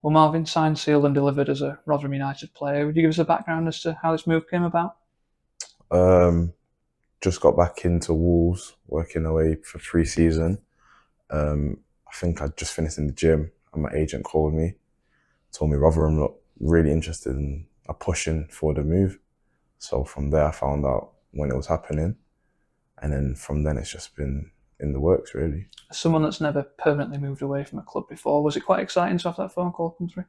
Well, Marvin signed, sealed, and delivered as a Rotherham United player. Would you give us a background as to how this move came about? Um, just got back into Wolves, working away for pre-season. I think I'd just finished in the gym, and my agent called me, told me Rotherham looked really interested in pushing for the move. So from there, I found out when it was happening, and then from then it's just been in the works really. As someone that's never permanently moved away from a club before, was it quite exciting to have that phone call come through?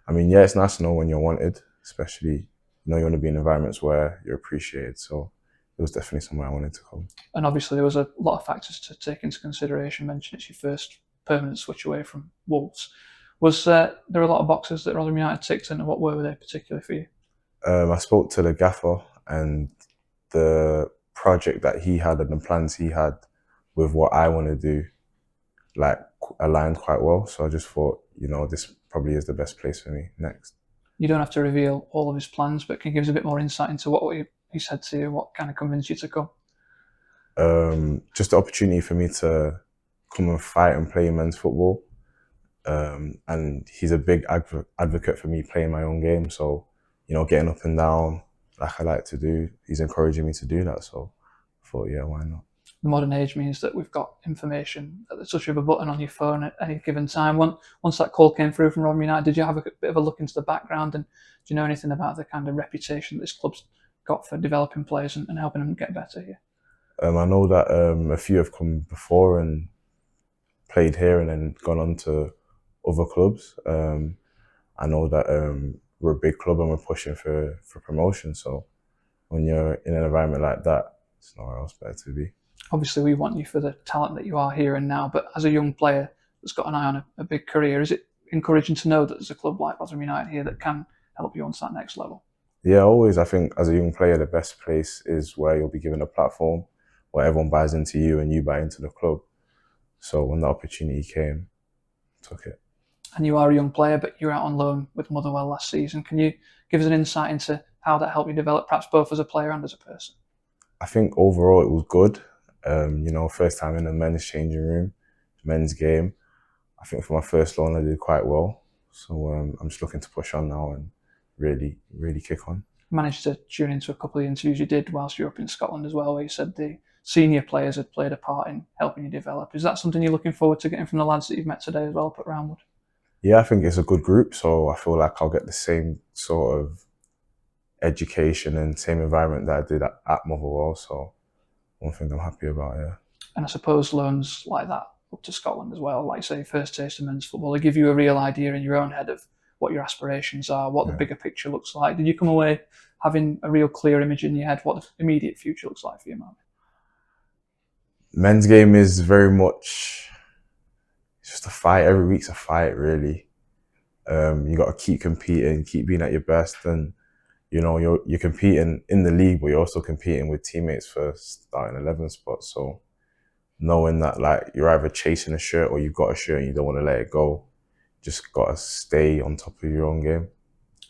I mean, yeah, it's nice to know when you're wanted, especially you want to be in environments where you're appreciated. So it was definitely somewhere I wanted to come. And obviously, there was a lot of factors to take into consideration. Mention it's your first permanent switch away from Wolves. Was there a lot of boxes that Rotherham United ticked, and what were they particularly for you? I spoke to the gaffer, and the project that he had and the plans he had with what I want to do, like, aligned quite well. So I just thought, this probably is the best place for me next. You don't have to reveal all of his plans, but can you give us a bit more insight into what he said to you? What kind of convinced you to come? Just the opportunity for me to come and fight and play men's football. And he's a big advocate for me playing my own game. So, getting up and down like I like to do, he's encouraging me to do that. So I thought, yeah, why not? The modern age means that we've got information at the touch of a button on your phone at any given time. Once that call came through from Rotherham United, did you have a bit of a look into the background, and do you know anything about the kind of reputation that this club's got for developing players and helping them get better here? I know that a few have come before and played here and then gone on to other clubs. I know that we're a big club and we're pushing for promotion. So when you're in an environment like that, it's nowhere else better to be. Obviously, we want you for the talent that you are here and now, but as a young player that's got an eye on a big career, is it encouraging to know that there's a club like Rotherham United here that can help you on to that next level? Yeah, always. I think as a young player, the best place is where you'll be given a platform where everyone buys into you and you buy into the club. So when the opportunity came, I took it. And you are a young player, but you're out on loan with Motherwell last season. Can you give us an insight into how that helped you develop, perhaps both as a player and as a person? I think overall it was good. First time in a men's changing room, men's game. I think for my first loan, I did quite well. So I'm just looking to push on now and really, really kick on. I managed to tune into a couple of the interviews you did whilst you were up in Scotland as well, where you said the senior players had played a part in helping you develop. Is that something you're looking forward to getting from the lads that you've met today as well up at Roundwood? Yeah, I think it's a good group. So I feel like I'll get the same sort of education and same environment that I did at Motherwell. So one thing I'm happy about, yeah. And I suppose loans like that up to Scotland as well, like say first taste of men's football, they give you a real idea in your own head of what your aspirations are, what the bigger picture looks like. Did you come away having a real clear image in your head what the immediate future looks like for you, Marvin? Men's game is very much, it's just a fight. Every week's a fight, really. You got to keep competing, keep being at your best, and you're competing in the league, but you're also competing with teammates for starting 11 spots. So knowing that, like, you're either chasing a shirt or you've got a shirt and you don't want to let it go, just got to stay on top of your own game.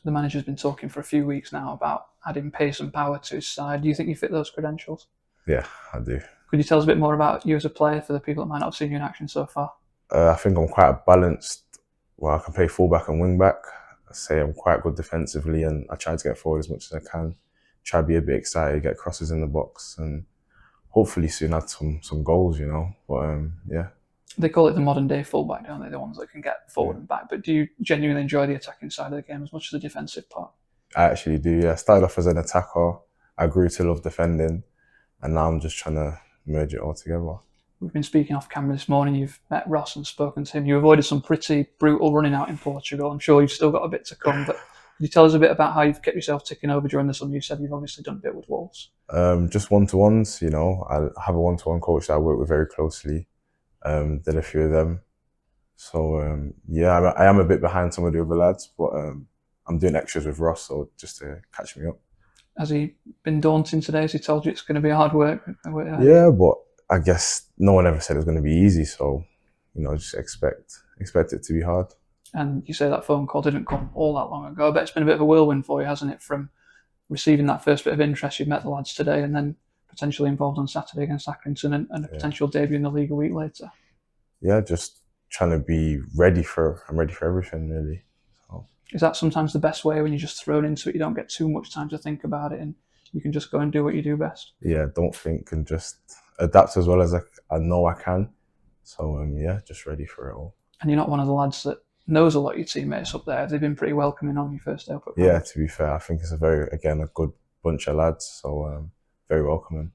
The manager's been talking for a few weeks now about adding pace and power to his side. Do you think you fit those credentials? Yeah, I do. Could you tell us a bit more about you as a player for the people that might not have seen you in action so far? I think I'm quite balanced. Well, I can play fullback and wing back. I say I'm quite good defensively, and I try to get forward as much as I can. Try to be a bit excited, get crosses in the box, and hopefully soon add some goals. But yeah. They call it the modern day fullback, don't they? The ones that can get forward and back. But do you genuinely enjoy the attacking side of the game as much as the defensive part? I actually do. Yeah, I started off as an attacker. I grew to love defending, and now I'm just trying to merge it all together. We've been speaking off camera this morning. You've met Ross and spoken to him. You avoided some pretty brutal running out in Portugal. I'm sure you've still got a bit to come, but could you tell us a bit about how you've kept yourself ticking over during the summer? You said you've obviously done a bit with Wolves. Just one-to-ones. I have a one-to-one coach that I work with very closely. Did a few of them. So yeah, I am a bit behind some of the other lads, but I'm doing extras with Ross, so just to catch me up. Has he been daunting today? Has he told you it's going to be hard work? Yeah, but I guess no one ever said it was going to be easy, so just expect it to be hard. And you say that phone call didn't come all that long ago. I bet it's been a bit of a whirlwind for you, hasn't it? From receiving that first bit of interest, you've met the lads today, and then potentially involved on Saturday against Accrington, and a potential debut in the league a week later. Yeah, just trying to be ready for. I'm ready for everything, really. So, is that sometimes the best way when you're just thrown into it? You don't get too much time to think about it, and you can just go and do what you do best. yeah, don't think and just adapt as well as I know I can. So yeah, just ready for it all. And you're not one of the lads that knows a lot of your teammates up there. They've been pretty welcoming on your first day up at Yeah, Bromwich. to be fair, I think it's a good bunch of lads. So very welcoming.